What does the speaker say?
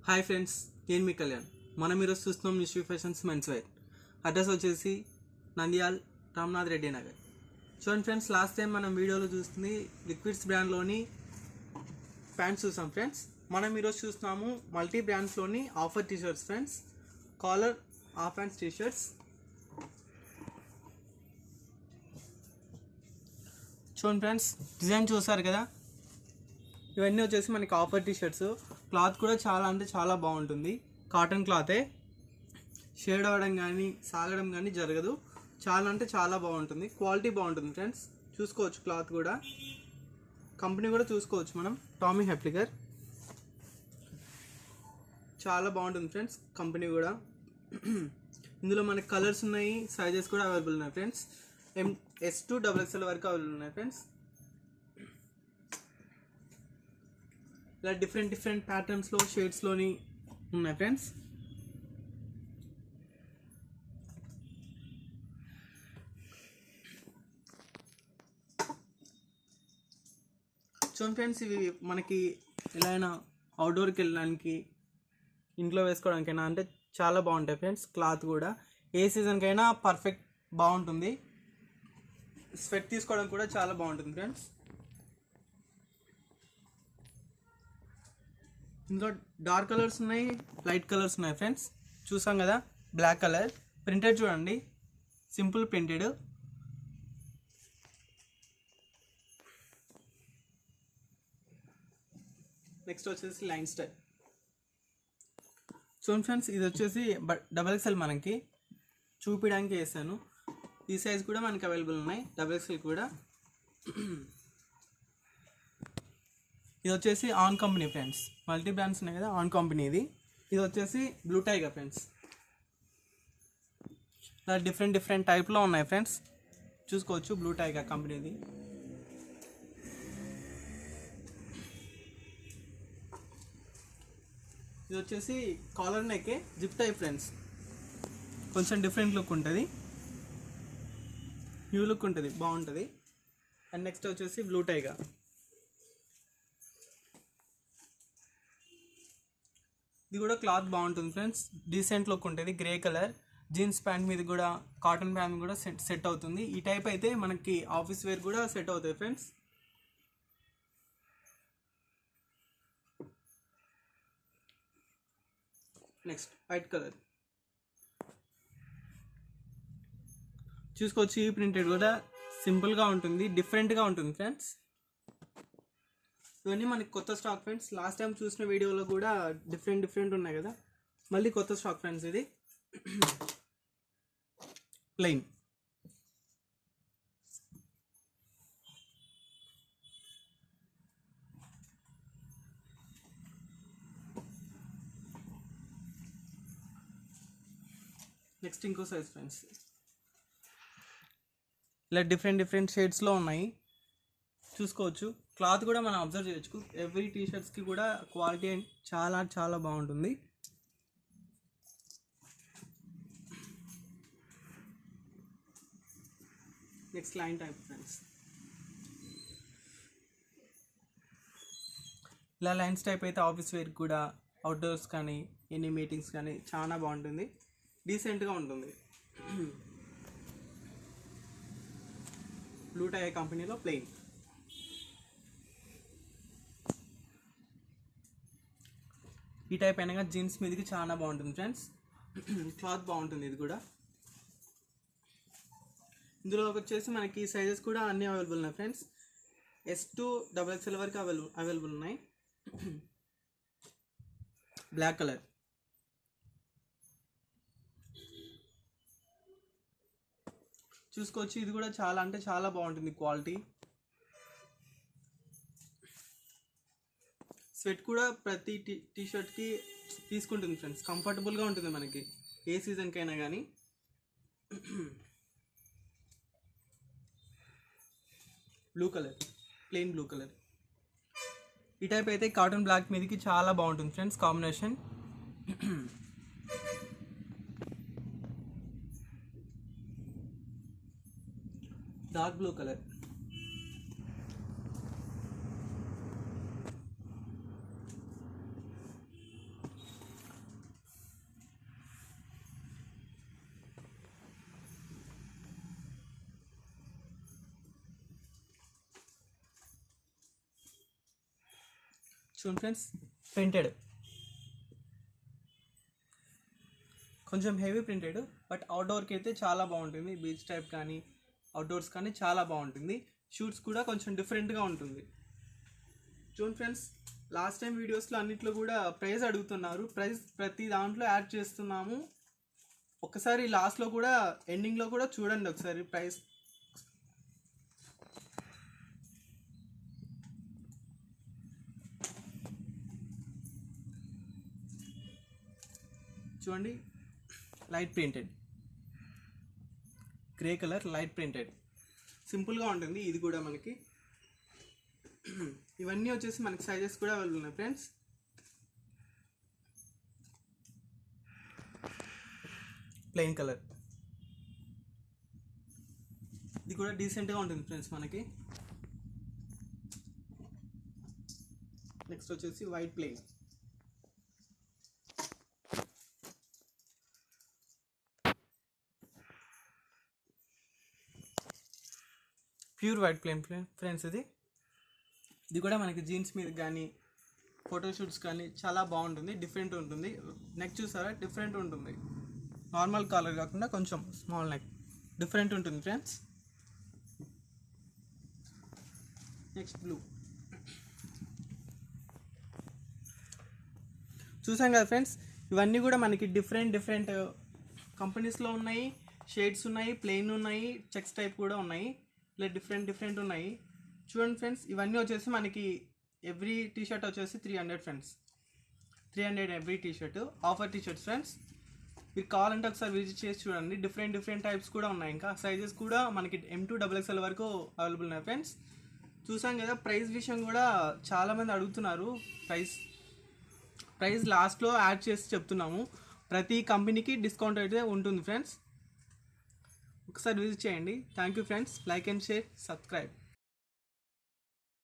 Hi friends, నేను మీ కళ్యాణ్. మనం ఈరోజు చూస్తున్నాం నిశ్వి ఫ్యాషన్స్ మెన్స్ వేర్. అడ్రస్ వచ్చేసి నంద్యాల్ రామ్నాథ్ రెడ్డి నగర్. చూడండి ఫ్రెండ్స్, లాస్ట్ టైం మనం వీడియోలో చూస్తుంది లిక్విడ్స్ బ్రాండ్లోని ప్యాంట్స్ చూసాం ఫ్రెండ్స్. మనం ఈరోజు చూస్తున్నాము మల్టీ బ్రాండ్స్లోని offer T-shirts friends. Collar half hands T-shirts. చూడండి ఫ్రెండ్స్, డిజైన్ చూసారు కదా, ఇవన్నీ వచ్చేసి మనకి ఆఫర్ టీషర్ట్స్. క్లాత్ కూడా చాలా అంటే చాలా బాగుంటుంది. కాటన్ క్లాతే, షేడ్ అవ్వడం కానీ సాగడం కానీ జరగదు. చాలా అంటే చాలా బాగుంటుంది, క్వాలిటీ బాగుంటుంది ఫ్రెండ్స్. చూసుకోవచ్చు క్లాత్ కూడా, కంపెనీ కూడా చూసుకోవచ్చు మనం. టామీ హిల్ఫిగర్ చాలా బాగుంటుంది ఫ్రెండ్స్, కంపెనీ కూడా. ఇందులో మనకి కలర్స్ ఉన్నాయి, సైజెస్ కూడా అవైలబుల్ ఉన్నాయి ఫ్రెండ్స్. S to XXL వరకు అవైలబుల్ ఉన్నాయి ఫ్రెండ్స్. ఇలా డిఫరెంట్ ప్యాటర్న్స్లో షేడ్స్లోని ఉన్నాయి ఫ్రెండ్స్. చూడండి ఫ్రెండ్స్, ఇవి మనకి ఎలా అయినా అవుట్డోర్కి వెళ్ళడానికి, ఇంట్లో వేసుకోవడానికైనా అంటే చాలా బాగుంటాయి ఫ్రెండ్స్. క్లాత్ కూడా ఏ సీజన్కైనా పర్ఫెక్ట్ బాగుంటుంది. స్వెట్ తీసుకోవడానికి కూడా చాలా బాగుంటుంది ఫ్రెండ్స్. ఇందులో డార్క్ కలర్స్ ఉన్నాయి, లైట్ కలర్స్ ఉన్నాయి ఫ్రెండ్స్. చూసాం కదా, బ్లాక్ కలర్ ప్రింటెడ్ చూడండి, సింపుల్ ప్రింటెడ్. నెక్స్ట్ వచ్చేసి లైన్ స్టైల్. చూడండి ఫ్రెండ్స్, ఇది వచ్చేసి XXL మనకి చూపించడానికి వేసాను. ఈ సైజ్ కూడా మనకి అవైలబుల్ ఉన్నాయి, XXL కూడా. ఇది వచ్చేసి ఆన్ కంపెనీ ఫ్రెండ్స్. మల్టీ బ్రాండ్స్ ఉన్నాయి కదా, ఆన్ కంపెనీ ఇది. ఇది వచ్చేసి బ్లూ టైగర్ ఫ్రెండ్స్. ఇలా డిఫరెంట్ టైప్లో ఉన్నాయి ఫ్రెండ్స్, చూసుకోవచ్చు. బ్లూ టైగర్ కంపెనీది. ఇది వచ్చేసి collar neck zip type friends. కొంచెం డిఫరెంట్ లుక్ ఉంటుంది, న్యూ లుక్ ఉంటుంది, బాగుంటుంది. అండ్ నెక్స్ట్ వచ్చేసి బ్లూ టైగర్. ఇది కూడా క్లాత్ బాగుంటుంది ఫ్రెండ్స్, డీసెంట్ లుక్ ఉంటుంది. గ్రే కలర్ జీన్స్ ప్యాంట్ మీద కూడా, కాటన్ ప్యాంట్ కూడా సెట్ అవుతుంది. ఈ టైప్ అయితే మనకి ఆఫీస్ వేర్ కూడా సెట్ అవుతాయి ఫ్రెండ్స్. నెక్స్ట్ వైట్ కలర్ చూసుకోవచ్చు. ఈ ప్రింటెడ్ కూడా సింపుల్గా ఉంటుంది, డిఫరెంట్గా ఉంటుంది ఫ్రెండ్స్. ఇవన్నీ మనకి కొత్త స్టాక్ ఫ్రెండ్స్. లాస్ట్ టైం చూసిన వీడియోలో కూడా డిఫరెంట్ ఉన్నాయి కదా, మళ్ళీ కొత్త స్టాక్ ఫ్రెండ్స్. ఇది ప్లెయిన్. నెక్స్ట్ ఇంకో సైజ్ ఫ్రెండ్స్. ఇలా డిఫరెంట్ షేడ్స్లో ఉన్నాయి, చూసుకోవచ్చు. క్లాత్ కూడా మనం అబ్జర్వ్ చేయొచ్చు. ఎవ్రీ టీషర్ట్స్కి కూడా క్వాలిటీ చాలా బాగుంటుంది. Next line type friends. ఇలా లైన్స్ టైప్ అయితే ఆఫీస్ వేర్ కూడా, అవుట్డోర్స్ కానీ, ఎనీ మీటింగ్స్ కానీ చాలా బాగుంటుంది, డీసెంట్గా ఉంటుంది. బ్లూ టై కంపెనీలో ప్లెయిన్. ఈ టైప్ అయినా జీన్స్ మీదకి చాలా బాగుంటుంది ఫ్రెండ్స్. క్లాత్ బాగుంటుంది ఇది కూడా. ఇందులో వచ్చేసి మనకి సైజెస్ కూడా అన్నీ అవైలబుల్ ఉన్నాయి ఫ్రెండ్స్. S to XXL వరకు అవైలబుల్ ఉన్నాయి. బ్లాక్ కలర్ చూసుకోవచ్చు. ఇది కూడా చాలా అంటే చాలా బాగుంటుంది క్వాలిటీ. స్వెట్ కూడా ప్రతి టీషర్ట్కి తీసుకుంటుంది ఫ్రెండ్స్, కంఫర్టబుల్గా ఉంటుంది మనకి ఏ సీజన్కైనా కానీ. Blue colour, plain blue colour. ఈ టైప్ అయితే కాటన్ బ్లాక్ మీదకి చాలా బాగుంటుంది friends combination. Dark blue colour. చూడండి ఫ్రెండ్స్, ప్రింటెడ్, కొంచెం హెవీ ప్రింటెడ్, బట్ అవుట్డోర్కి అయితే చాలా బాగుంటుంది. బీచ్ టైప్ కానీ అవుట్డోర్స్ కానీ చాలా బాగుంటుంది. షూట్స్ కూడా కొంచెం డిఫరెంట్గా ఉంటుంది. చూడండి ఫ్రెండ్స్, లాస్ట్ టైం వీడియోస్లో అన్నిట్లో కూడా ప్రైస్ అడుగుతున్నారు. ప్రైస్ ప్రతి దాంట్లో యాడ్ చేస్తున్నాము. ఒకసారి లాస్ట్లో కూడా ఎండింగ్లో కూడా చూడండి ఒకసారి ప్రైస్. చూడండి, light printed, grey colour light printed, సింపుల్గా ఉంటుంది. ఇది కూడా మనకి ఇవన్నీ వచ్చేసి మనకి సైజెస్ కూడా అవైలబుల్ ఉన్నాయి ఫ్రెండ్స్. ప్లెయిన్ కలర్, ఇది కూడా డీసెంట్గా ఉంటుంది ఫ్రెండ్స్ మనకి. నెక్స్ట్ వచ్చేసి white plain, pure white plain friends. ఇది కూడా మనకి జీన్స్ మీద కానీ ఫోటోషూట్స్ కానీ చాలా బాగుంటుంది, డిఫరెంట్ ఉంటుంది. నెక్ చూసారా, డిఫరెంట్ ఉంటుంది. నార్మల్ కాలర్ కాకుండా కొంచెం స్మాల్ నెక్, డిఫరెంట్ ఉంటుంది ఫ్రెండ్స్. Next blue. చూసాం కదా ఫ్రెండ్స్, ఇవన్నీ కూడా మనకి డిఫరెంట్ కంపెనీస్లో ఉన్నాయి. షేడ్స్ ఉన్నాయి, ప్లెయిన్ ఉన్నాయి, చెక్స్ టైప్ కూడా ఉన్నాయి. ఇలా డిఫరెంట్ ఉన్నాయి. చూడండి ఫ్రెండ్స్, ఇవన్నీ వచ్చేసి మనకి ఎవ్రీ టీషర్ట్ వచ్చేసి 300 friends. 300 every T-shirt, offer T-shirts friends. మీరు కావాలంటే ఒకసారి విజిట్ చేసి చూడండి. డిఫరెంట్ టైప్స్ కూడా ఉన్నాయి. ఇంకా సైజెస్ కూడా మనకి M2 XXL వరకు అవైలబుల్ ఉన్నాయి ఫ్రెండ్స్. చూసాం కదా, ప్రైస్ విషయం కూడా చాలామంది అడుగుతున్నారు. ప్రైస్ లాస్ట్లో యాడ్ చేసి చెప్తున్నాము. ప్రతి కంపెనీకి డిస్కౌంట్ అయితే ఉంటుంది ఫ్రెండ్స్. ఒకసారి విజిట్ చేయండి. Thank you friends. Like and share, subscribe.